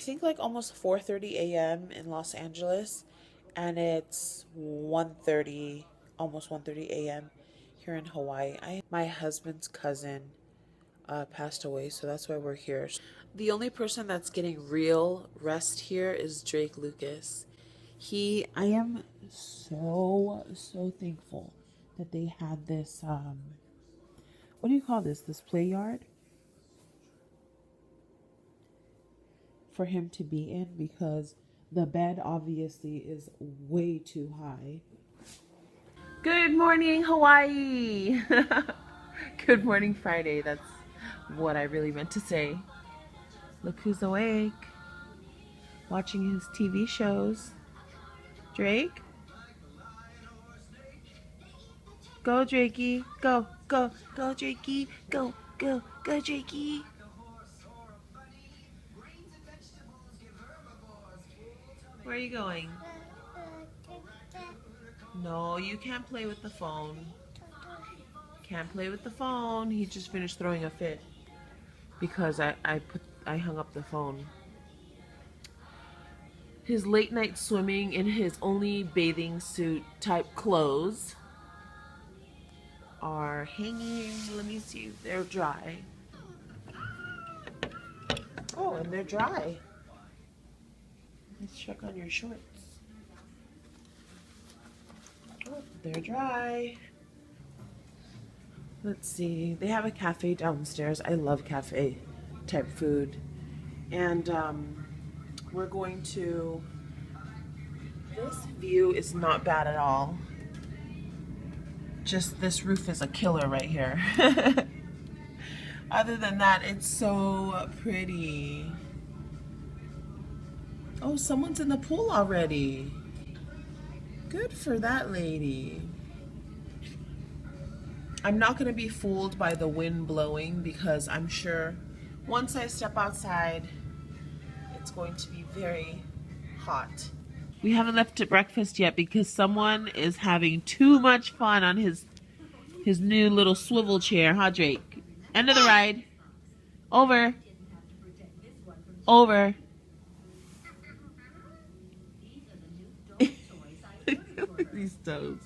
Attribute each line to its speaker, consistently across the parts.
Speaker 1: think like almost 4:30 a.m. in Los Angeles, and it's 1:30, almost 1:30 a.m. here in Hawaii. My husband's cousin passed away, so that's why we're here. The only person that's getting real rest here is Drake Lucas. I am so thankful that they had this, what do you call this? This play yard for him to be in, because the bed obviously is way too high. Good morning, Hawaii. Good morning, Friday. That's what I really meant to say. Look who's awake, watching his TV shows. Drake? Go, Drakey. Go, go, go, Drakey. Go, go, go, Drakey. Where are you going? No, you can't play with the phone. Can't play with the phone. He just finished throwing a fit because I hung up the phone. His late night swimming in his only bathing suit type clothes are hanging. Let me see. They're dry. Oh, and they're dry. Let's check on your shorts. Oh, they're dry. Let's see. They have a cafe downstairs. I love cafe type food. And we're going to... This view is not bad at all. Just this roof is a killer right here. Other than that, it's so pretty. Oh, someone's in the pool already. Good for that lady. I'm not going to be fooled by the wind blowing, because I'm sure once I step outside, it's going to be very hot. We haven't left to breakfast yet because someone is having too much fun on his new little swivel chair, huh, Drake? End of the ride. Over. Over. Look at these toes.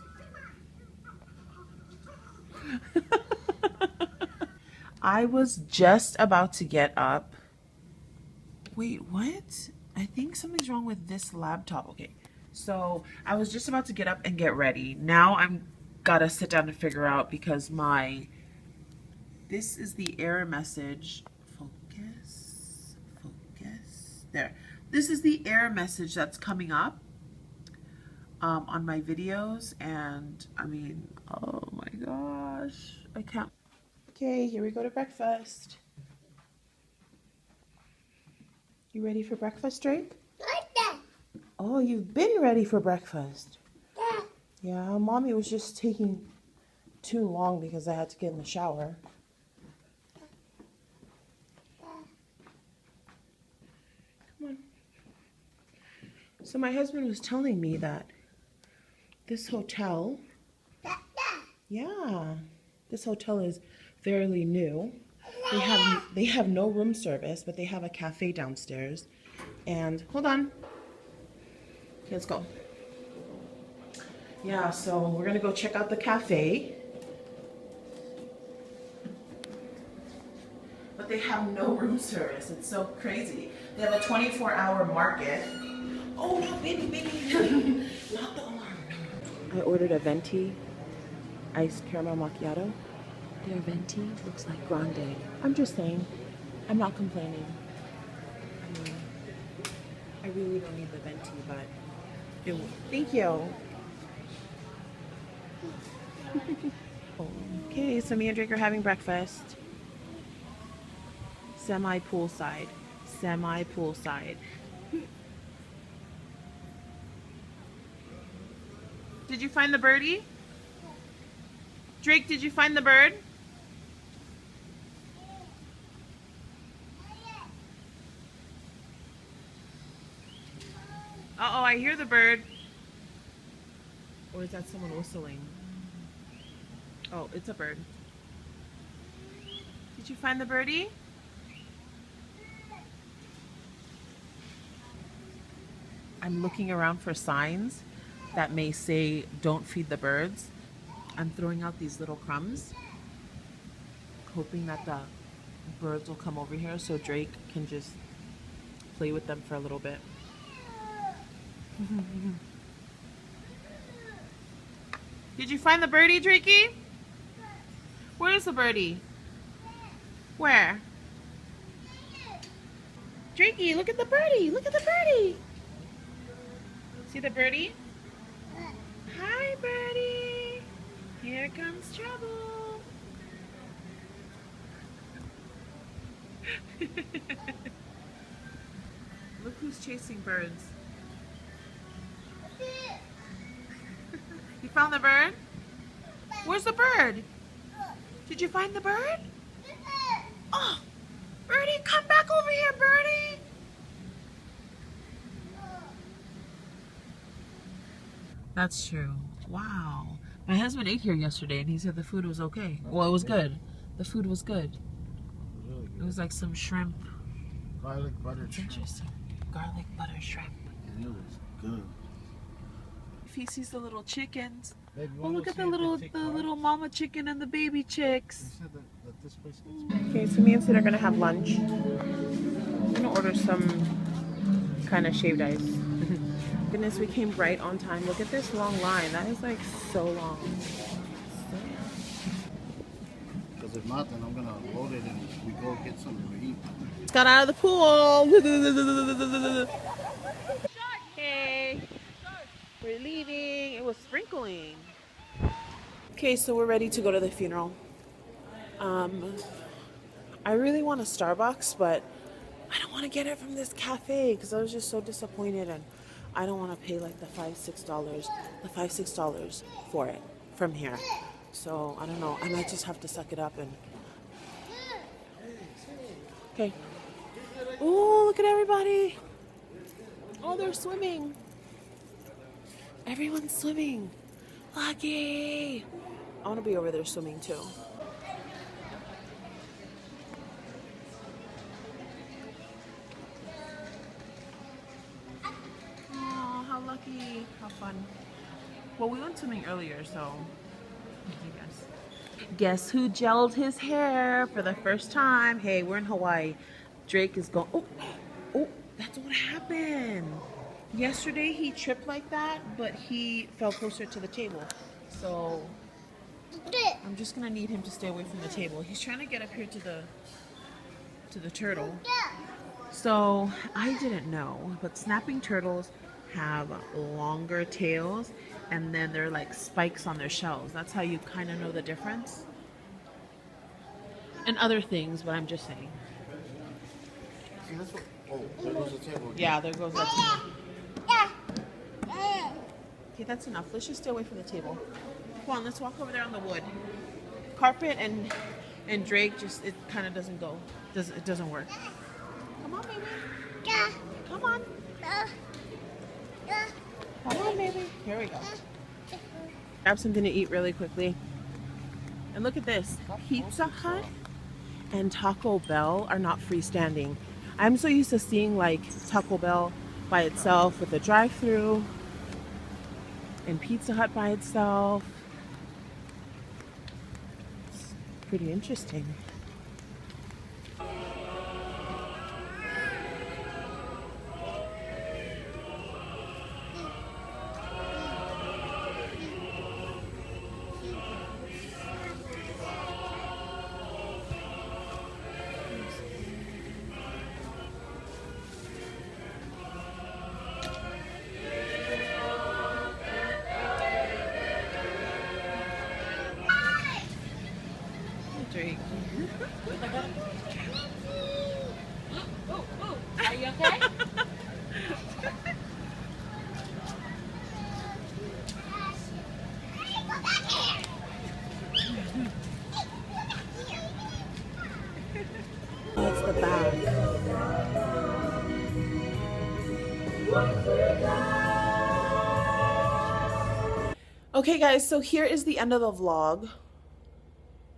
Speaker 1: I was just about to get up. Wait, what? I think something's wrong with this laptop. Okay, so I was just about to get up and get ready. Now I'm gotta sit down and figure out, because this is the error message. Focus. There. This is the error message that's coming up on my videos, and I mean, oh my gosh, I can't. Okay, here we go to breakfast. You ready for breakfast, Drake? Oh, you've been ready for breakfast. Yeah, Mommy was just taking too long because I had to get in the shower. Come on. So my husband was telling me that this hotel, yeah, this hotel is fairly new. They have no room service, but they have a cafe downstairs. And hold on. Let's go. Yeah, so we're gonna go check out the cafe. But they have no room service. It's so crazy. They have a 24-hour market. Oh no, baby. Not the alarm. I ordered a venti iced caramel macchiato. Their venti looks like grande. I'm just saying. I'm not complaining. I mean, I really don't need the venti, but it will. Thank you. Okay, so me and Drake are having breakfast. Semi-poolside. Did you find the birdie? Drake, did you find the bird? Uh-oh, I hear the bird. Or is that someone whistling? Oh, it's a bird. Did you find the birdie? I'm looking around for signs that may say don't feed the birds. I'm throwing out these little crumbs, hoping that the birds will come over here so Drake can just play with them for a little bit. Did you find the birdie, Drakey? Where's the birdie? Where? Drakey, look at the birdie. Look at the birdie. See the birdie? Hi, birdie. Here comes trouble. Look who's chasing birds. You found the bird? Where's the bird? Did you find the bird? Oh, Birdie, come back over here, Birdie. That's true. Wow. My husband ate here yesterday and he said the food was okay. Well, it was good. The food was good.
Speaker 2: Really good.
Speaker 1: It was like some shrimp.
Speaker 2: Garlic butter shrimp.
Speaker 1: Interesting. Garlic butter shrimp.
Speaker 2: And it was good.
Speaker 1: If he sees the little chickens.
Speaker 2: Babe,
Speaker 1: Oh, look at the little mama chicken and the baby chicks.
Speaker 2: You said that this place gets
Speaker 1: Okay, so me and Sid are gonna have lunch. I'm gonna order some kind of shaved ice. Goodness, we came right on time. Look at this long line. That is like so long.
Speaker 2: Because if not, then I'm gonna load it and we go get something to eat.
Speaker 1: Got out of the pool. Hey, we're leaving. It was sprinkling. Okay, so we're ready to go to the funeral. I really want a Starbucks, but I don't want to get it from this cafe because I was just so disappointed, and I don't want to pay like the $5-6 for it from here. So I don't know. I might just have to suck it up and. Okay. Oh, look at everybody. Oh, they're swimming. Everyone's swimming. Lucky. I want to be over there swimming too. Oh, how lucky. How fun. Well, we went swimming earlier, so I guess. Guess who gelled his hair for the first time? Hey, we're in Hawaii. Drake is going. Oh, that's what happened. Yesterday he tripped like that, but he fell closer to the table. So I'm just gonna need him to stay away from the table. He's trying to get up here to the turtle. So I didn't know, but snapping turtles have longer tails, and then they're like spikes on their shells. That's how you kind of know the difference. And other things, but I'm just saying.
Speaker 2: See, that's what, oh, there goes the table again.
Speaker 1: Yeah, there goes that table. Okay, that's enough. Let's just stay away from the table. Come on, let's walk over there on the wood. Carpet and Drake just, it kind of doesn't go. It doesn't work. Come on, baby. Come on. Come on, baby. Here we go. Grab something to eat really quickly. And look at this. Pizza Hut and Taco Bell are not freestanding. I'm so used to seeing like Taco Bell by itself with a drive-thru and Pizza Hut by itself. It's pretty interesting. Drake.
Speaker 3: Are you okay?
Speaker 1: That's the bag. Okay guys, so here is the end of the vlog.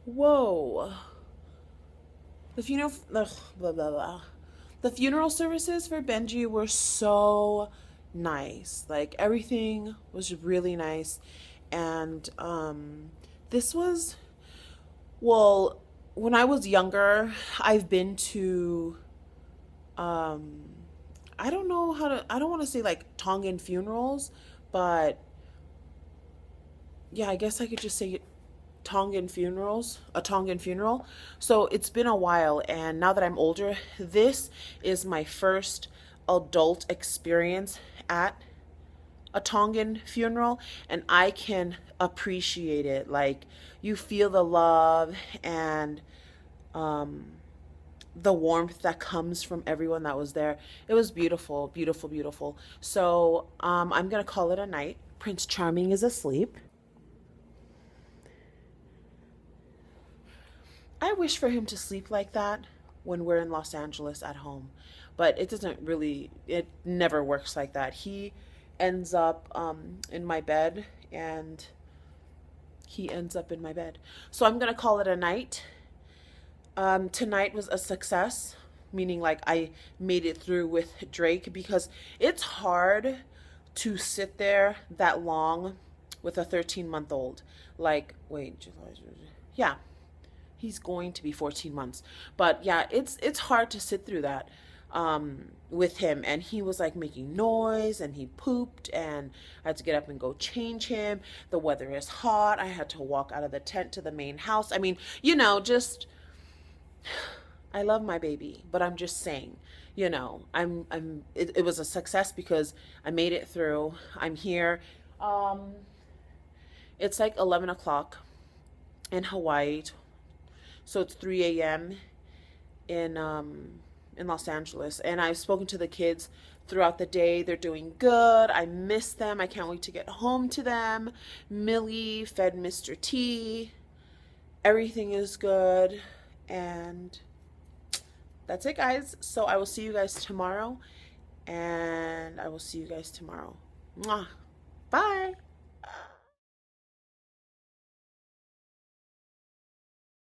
Speaker 1: Whoa. The funeral, ugh, blah, blah, blah. The funeral services for Benji were so nice. Like everything was really nice. And this was, well, when I was younger, I've been to um I don't know how to, I don't want to say like Tongan funerals, but yeah, I guess I could just say Tongan funerals, a Tongan funeral. So it's been a while, and now that I'm older, this is my first adult experience at a Tongan funeral, and I can appreciate it. Like, you feel the love and um, the warmth that comes from everyone that was there. It was beautiful, beautiful, beautiful. So I'm gonna call it a night. Prince Charming is asleep. I wish for him to sleep like that when we're in Los Angeles at home, but it doesn't really, it never works like that. He ends up in my bed, and he ends up in my bed. So I'm gonna call it a night. Tonight was a success, meaning like I made it through with Drake, because it's hard to sit there that long with a 13-month-old. Like, wait, July, yeah, he's going to be 14 months. But yeah, it's hard to sit through that with him. And he was like making noise, and he pooped, and I had to get up and go change him. The weather is hot. I had to walk out of the tent to the main house. I mean, just I love my baby, but I'm just saying, it was a success because I made it through. I'm here. Um, it's like 11 o'clock in Hawaii, so it's 3 a.m. In Los Angeles, and I've spoken to the kids throughout the day. They're doing good. I miss them. I can't wait to get home to them. Millie fed Mr. T. Everything is good, and that's it, guys. So I will see you guys tomorrow, and I will see you guys tomorrow. Mwah. Bye.